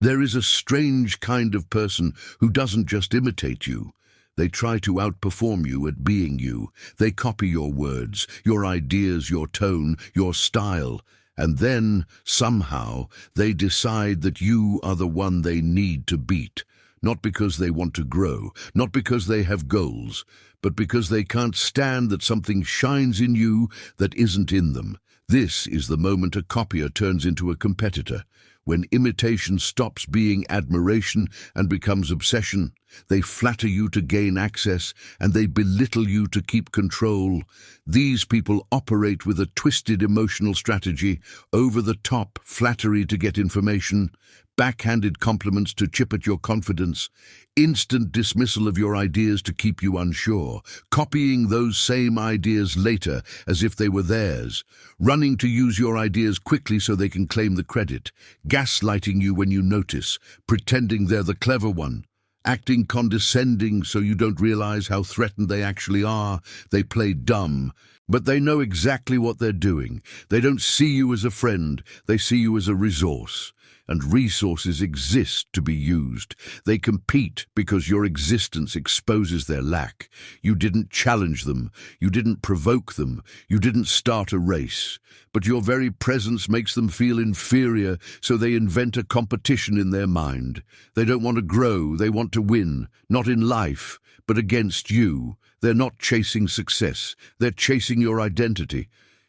There is a strange kind of person who doesn't just imitate you. They try to outperform you at being you. They copy your words, your ideas, your tone, your style. And then, somehow, they decide that you are the one they need to beat. Not because they want to grow, not because they have goals, but because they can't stand that something shines in you that isn't in them. This is the moment a copier turns into a competitor. When imitation stops being admiration and becomes obsession, they flatter you to gain access and they belittle you to keep control. These people operate with a twisted emotional strategy, over-the-top flattery to get information, backhanded compliments to chip at your confidence, instant dismissal of your ideas to keep you unsure, copying those same ideas later as if they were theirs, running to use your ideas quickly so they can claim the credit, gaslighting you when you notice, pretending they're the clever one, acting condescending so you don't realize how threatened they actually are. They play dumb, but they know exactly what they're doing. They don't see you as a friend, they see you as a resource. And resources exist to be used. They compete because your existence exposes their lack. You didn't challenge them. You didn't provoke them. You didn't start a race. But your very presence makes them feel inferior, so they invent a competition in their mind. They don't want to grow. They want to win, not in life, but against you. They're not chasing success. They're chasing your identity.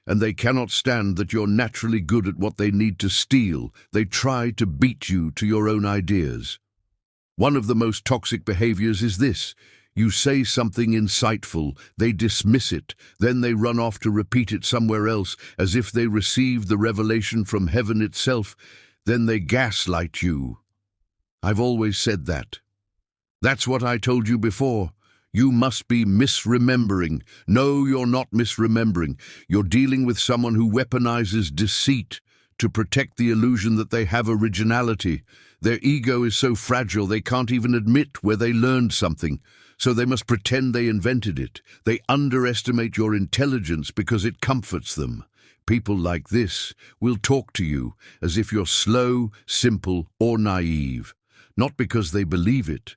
And they cannot stand that you're naturally good at what they need to steal. They try to beat you to your own ideas. One of the most toxic behaviors is this. You say something insightful, they dismiss it, then they run off to repeat it somewhere else as if they received the revelation from heaven itself. Then they gaslight you. I've always said that. That's what I told you before. You must be misremembering. No, you're not misremembering. You're dealing with someone who weaponizes deceit to protect the illusion that they have originality. Their ego is so fragile they can't even admit where they learned something, so they must pretend they invented it. They underestimate your intelligence because it comforts them. People like this will talk to you as if you're slow, simple, or naive, not because they believe it,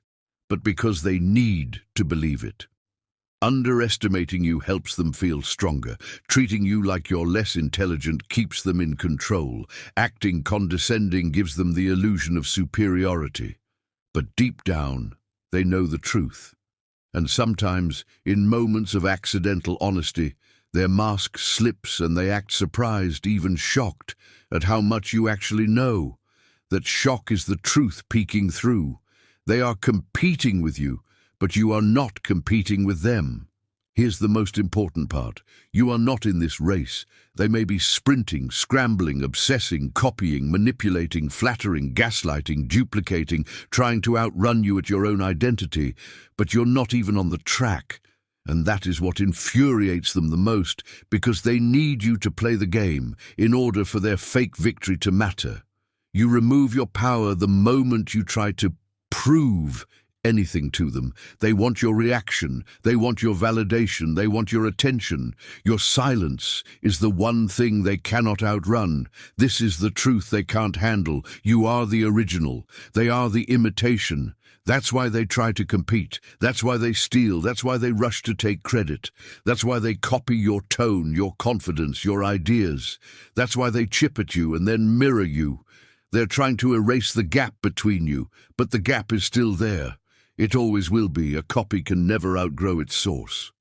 but because they need to believe it. Underestimating you helps them feel stronger. Treating you like you're less intelligent keeps them in control. Acting condescending gives them the illusion of superiority. But deep down, they know the truth. And sometimes, in moments of accidental honesty, their mask slips and they act surprised, even shocked, at how much you actually know. That shock is the truth peeking through. They are competing with you, but you are not competing with them. Here's the most important part. You are not in this race. They may be sprinting, scrambling, obsessing, copying, manipulating, flattering, gaslighting, duplicating, trying to outrun you at your own identity, but you're not even on the track. And that is what infuriates them the most, because they need you to play the game in order for their fake victory to matter. You remove your power the moment you try to prove anything to them. They want your reaction, they want your validation, they want your attention. Your silence is the one thing they cannot outrun. This is the truth they can't handle. You are the original. They are the imitation. That's why they try to compete. That's why they steal. That's why they rush to take credit. That's why they copy your tone, your confidence, your ideas. That's why they chip at you and then mirror you. They're trying to erase the gap between you, but the gap is still there. It always will be. A copy can never outgrow its source.